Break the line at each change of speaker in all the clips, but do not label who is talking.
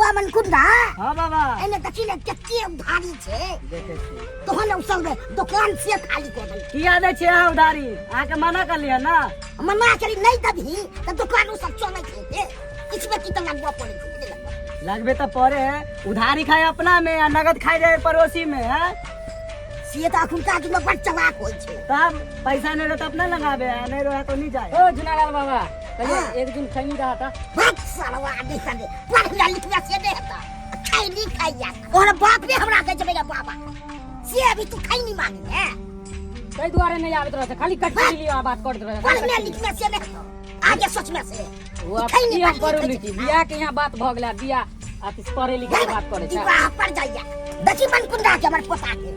बउआ मन कुंडा
हां बाबा
एने देखी ने कते उधारी छे
देखे छी
तोहन उसल दे दुकान से खाली कर दे
किया दे छे आ उधारी आके मना कर लिया ना
मना करी नहीं दबी त दुकान सब चले छे इसमें कितना लगवा पड़े छे
लगबे तो पड़े उधारी खाए अपना में नगद खाए जाए पड़ोसी में है
से त अखुन का में बड़ चलाक होय छे
तब पैसा नहीं रहे तो अपना लगाबे नहीं रहे तो नहीं जाए
ओ जुनालाल बाबा पहले एक दिन खैनी रहा था
बात सालवा देखा दे पढ़ लिखना से दे था खाई नहीं खाई जा और बाप ने हमरा कह जबेगा बाबा से अभी तू खाई नहीं मांगे है
कई द्वारे नहीं आवत रहे खाली कटली लिया बात करत रहे
पढ़ने लिखने से नहीं आगे सोच में से
वो अपनी हम करू लीची बियाह के यहाँ बात भ गेला बियाह आतिस पढ़े लिखे के बात करे छै
वाह पड़ जाइया देखी मन कुंडा के हमर पोता के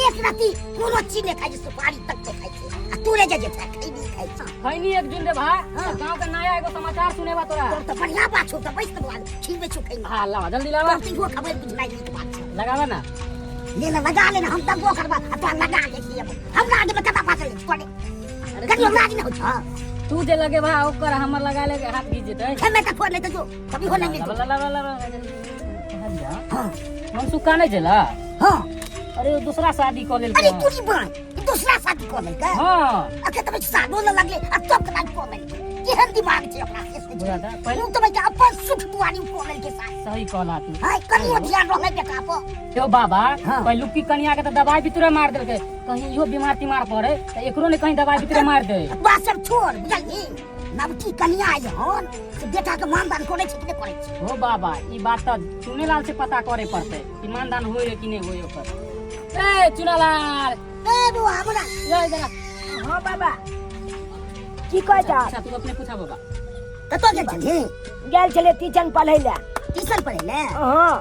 एक राती कोनो चीज ने खाई सुपारी तक तो खाई छे आ तोरे जे खाई नहीं खाई
खैनी एक दिन रे भाई गांव के नया एगो समाचार सुनेबा तोरा
तो बढ़िया बात छो तो बैठ तो खीबे छो खाई
हां लावा जल्दी लावा
तो वो खबर बुझनाई नहीं बात
लगावा ना
लेना लगा लेना हम तब वो करबा तो लगा देखिए हम आगे में कता पास करे कभी हम आगे न हो
तू जे लगे बा ओकर हमर लगा ले हाथ भीज जेतै
खेमे का फोन नहीं तो जो कभी हो नहीं
हां हम सुका नहीं जेला
हां
अरे दूसरा शादी कर लेल
अरे तू बन दूसरा शादी कर ले का
हां
अके तब सादो न लगले अब तब कदा को ले केहन दिमाग छे अपना
बुझा था
पहले तो मैं अपन सुख दुआरी को ले के साथ
सही कहला तू
हाय कनियो ध्यान रहले बेटा को
क्यों बाबा पहलू की कनिया के तो दवाई भीतरे मार देलके कहीं इहो बीमार तीमार पड़े तो एकरो ने कहीं दवाई भीतरे मार दे
बात सब छोड़ बुझली नबकी कनिया आई हन से बेटा के मानदान करे छै कि नहीं करे छै
हो बाबा ई बात तो चुनेलाल से पता करे पड़ते कि मानदान होय कि नहीं होय ओकर ए चुनेलाल
ए बुआ हमरा
जय जरा
हां बाबा की कह जा
अच्छा तू अपने पूछा बाबा
कतो गेल छली
गेल छले ट्यूशन पढ़ै ले
ट्यूशन पढ़े ले
हां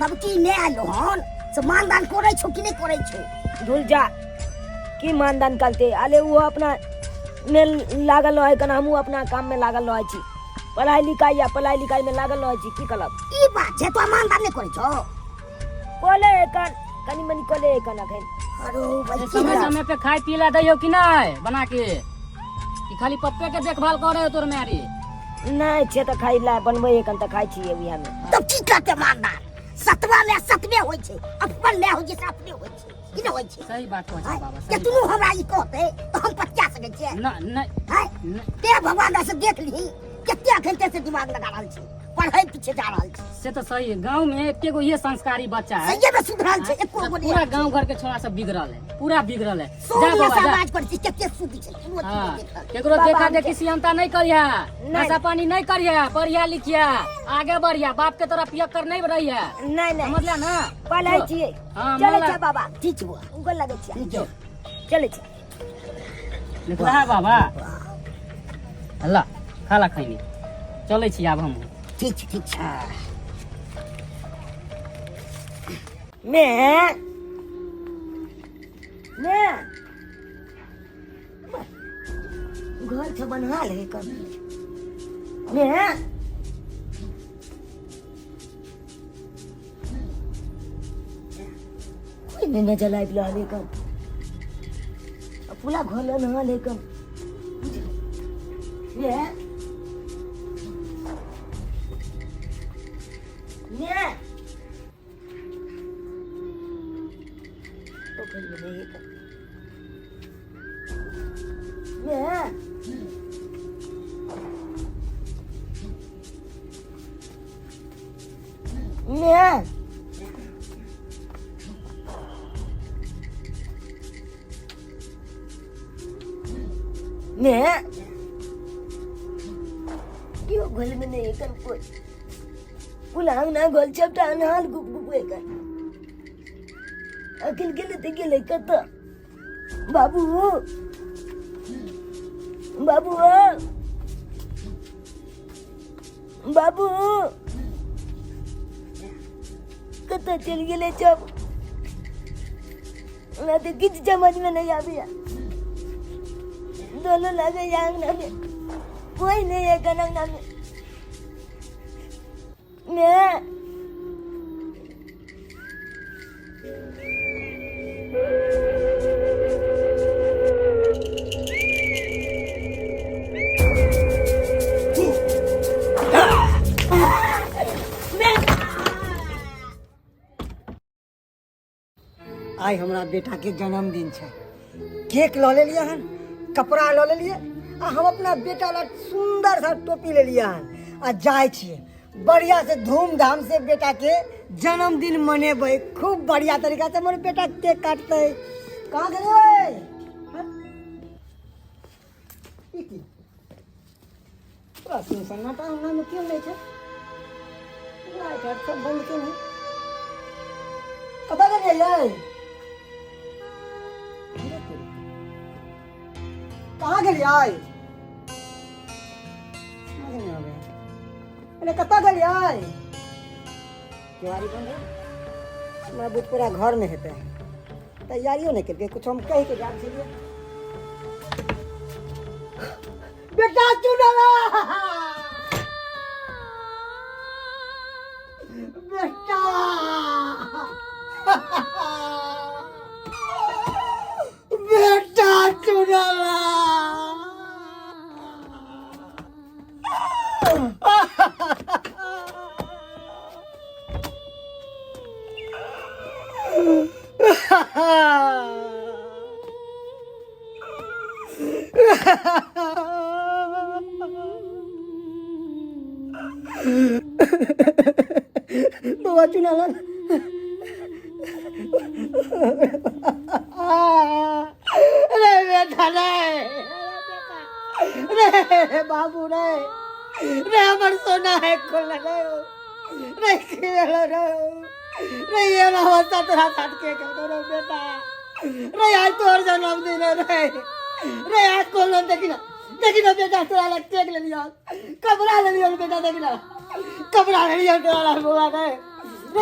नबकी ने आलो हन से मानदान करे छौ कि नहीं करे छौ
भूल जा की मानदान करते अले वो अपना में लागल रहे कना हमहू अपना काम में लागल रहे छी पढ़ाई लिखाई में लागल रहे छी की करब
ई बात छै तो मानदान नहीं करे छौ
कोले कन कनी मनी कोले कन अखन
अरे भाई
समय समय पे खाई पीला दैयो कि नहीं बना के कि खाली पप्पे के देखभाल करे तोर मेरी
नहीं छे त खाई ला बनबै कन त खाई छी अभी हमें
तो की करते मानदान सतवा में सतवे होय छै अपन में हो जे अपने होय छै कि नहीं होय छै
सही बात कहै छै बाबा
के
सही
तू हमरा ई कहते तो हम पचा सके छियै
ना नहीं
हाय ते भगवान से देख ली केते घंटे से दिमाग लगा रहल छी पढ़ाई पीछे जा रहल छी
से तो सही है गांव में एकेगो ये संस्कारी बच्चा है
सही में सुधरल छै एको गो
पूरा गांव घर के छोरा सब बिगड़ल है पूरा बिगड़ल है जा
सोनिया
बाबा जा
समाज पर छी केते सुधी छै तू
हाँ,
देख
केकरो देखा देखी सियंता नहीं करिया नशा पानी नहीं करिया पढ़िया लिखिया आगे बढ़िया बाप के तरफ पियक्कर नहीं रहिया
नहीं नहीं
समझला ना
पढ़ाई छी
हाँ,
चले
माला।
छ बाबा
ठीक छै बुआ
उगल लगे छी
ठीक छै
चले छी
देखला है बाबा अल्लाह खाला खैनी चले छी आब हम
ठीक छै
मैं
घर से बनवा ले कर मैं कोई नहीं जलाई पिला लेकर पूरा घर नहा लेकर ये तो फिर ये मैं क्यों गोल में नहीं कर कोई पुलांग ना गोल चपटा नाल गुप गुप कर अकिल गेले ते गेले कत बाबू बाबू बाबू कत चल गेले चप ना तो किछ समझ में नहीं आबिया दोनों लगे यांग ना में कोई नहीं है कनंग ना में मैं
आई हमरा बेटा के जन्मदिन छै। केक लऽ लेलिए हन, कपड़ा लऽ लेलिए आ हम अपना बेटा ला सुंदर सा टोपी ले लिया हन आ जाए छिए बढ़िया से धूमधाम से बेटा के जन्मदिन मनेबै। खूब बढ़िया तरीका से हमर बेटा केक काटतै। कहाँ गेलै? ई की पूरा सन्नाटा हमरा में क्यों नहीं छै? लाइट आर सब बंद क्यों नहीं? कतऽ गेलियै? कहाँ गेलियै? समझ नहीं आबै। अरे कतऽ गेलियै? केवाड़ी बंद है? हमरा बुझ पूरा घर में हेतै। तैयारियों नहीं केलकै, कुछ हम कहि के जाब छलियै। बेटा चुनला! बेटा! बेटा चुनला! बाबा चुनाला रे बेटा रे बाबू रे हमर सोना है खोल रे खेल रे ये ना होता तेरा साथ के करो बेटा रे आज तोर जन्मदिन है रे आज खोल देखिना बेटा तोरा लग केक ले लिया, कपड़ा ले लिया बेटा, देखिना कपड़ा ले लिया तोरा लग बुआ रे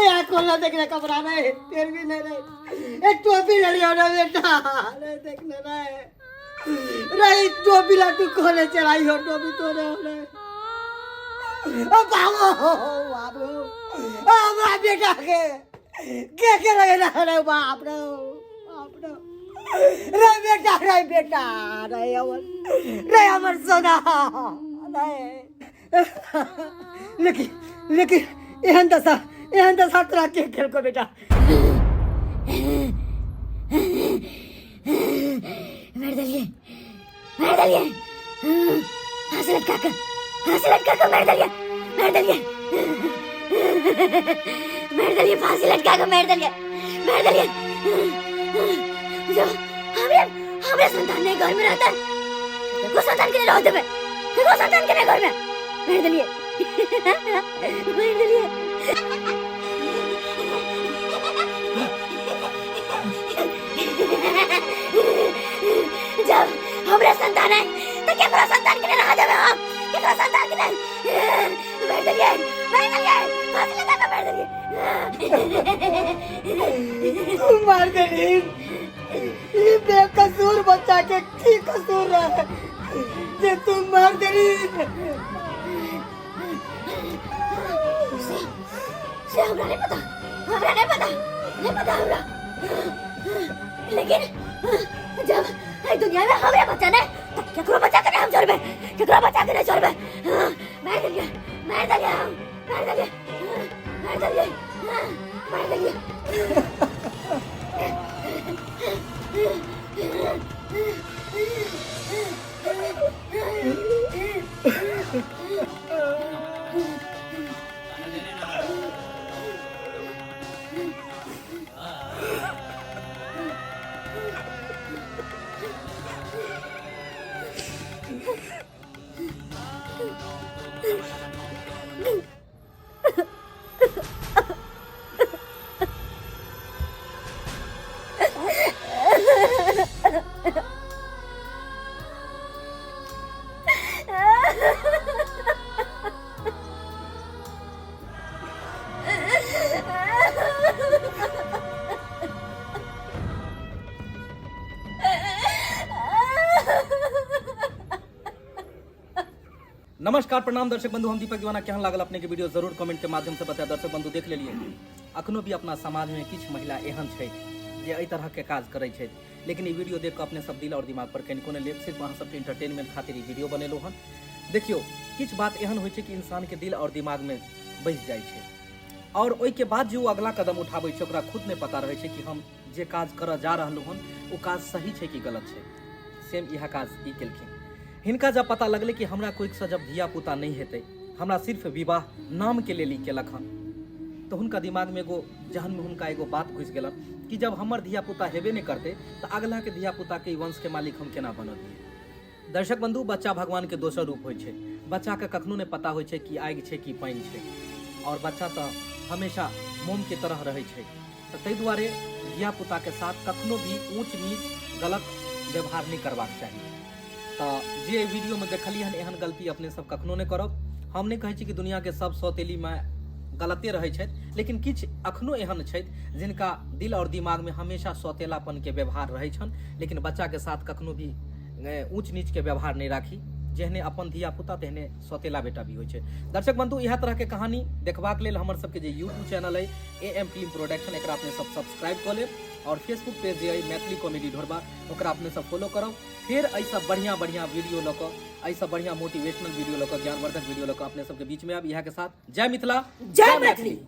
आज खोल देखिना कपड़ा नहीं तेर भी नहीं रे एक टोपी ले लिया रे बेटा रे देखना रे टोपी ला तू खोले चलाई हो टोपी तोरे रे बाबू हमरा बेटा के लगे ना रे बाप रे बेटा रे हमर सोना लेकिन एहन दशा तोरा के खेलको बेटा।
मार दलिए हसरत काका मार दलिए फांसी लटका के मार दलिए जो हमरे संतान ने घर में रहता है देखो संतान के रह देबे देखो संतान के घर में मार दलिए जब हमरे संतान है तो केकरा संतान के रह देबे हम केकरा संतान के मार दलिए फांसी लगा के
मार दलिए ये बेकसूर बच्चा के की कसूर है जे तुम मार दली?
से हमरा नहीं पता हमरा लेकिन जब इस दुनिया में हमारे बच्चा ने तो केकरो बच्चा के हम छोड़बे केकरो बच्चा के नहीं छोड़बे। मार दलिए
नमस्कार प्रणाम दर्शक बंधु, हम दीपक दीवाना केहन लागल अपने के वीडियो जरूर कमेंट के माध्यम से बताया। दर्शक बंधु देख लेलिए अखनो भी अपना समाज में किछ महिला एहन छै जे एहि तरह के काज करै छै, लेकिन ई वीडियो देख के अपने सब दिल और दिमाग पर कनिको ने लेब, सिर्फ अहाँ सबके इंटरटेनमेंट खातिर ई वीडियो बनेलो हन। देखियो किछ बात एहन होइ छै कि इंसान के दिल और दिमाग में बैस जाइ छै। और ओहि के बाद जो अगला कदम उठाबै छै ओकरा खुद नहीं पता रहे छै कि हम जे काज करऽ जा रहलहुँ हन वो काज सही छै कि गलत छै। सेम यह काज ई केलखिन। हिनका जब पता लगलै कि हमरा कोई से जब धिया पुता नहीं हेतै, हमरा सिर्फ विवाह नाम के लेल ई केलक हन, तो हुनका दिमाग में एगो जहन में हुनका एगो बात घुस गेलन कि जब हमर धिया पुता हेबे नहीं करते तो अगला के धिया पुता के वंश के मालिक हम केना बनल। दर्शक बंधु, बच्चा भगवान के दोसर रूप होइ छै। बच्चा के कखनो नहीं पता होइ छै कि आगि छै कि पानि छै, और बच्चा तो हमेशा मोम के तरह रहे छै। तो ताहि दुआरे धिया पुता के साथ कखनो भी ऊंच नीच गलत व्यवहार नहीं करबाक चाही। तो जे वीडियो में देखलिए हन एहन गलती अपने सब कखनो नहीं करब। हम नहीं कहै छी कि दुनिया के सब सौतेली में गलते रहै छथि, लेकिन किछु अखनो एहन छथि जिनका दिल और दिमाग में हमेशा सौतेलापन के व्यवहार रहै छनि, लेकिन बच्चा के साथ कखनो भी ऊंच नीच के व्यवहार नहीं राखी। जेहने अपन धिया पुता तेहने सौतेला बेटा भी होइ छै। दर्शक बंधु, इएह तरह के कहानी देखबाक लेल हमर सबके जे यूट्यूब चैनल है AM फिल्म प्रोडक्शन, एकरा अपने सब सब्सक्राइब कऽ लेब, और फेसबुक पेज जे है मैथिली कॉमेडी ढोरबा, ओकरा अपने सब फॉलो करब। फिर ऐसा बढ़िया बढ़िया वीडियो लऽ कऽ, ऐसा बढ़िया मोटिवेशनल वीडियो लऽ कऽ, ज्ञानवर्धक वीडियो लऽ कऽ अपने सबके बीच में आब। इएह के साथ जय मिथिला,
जय मैथिली।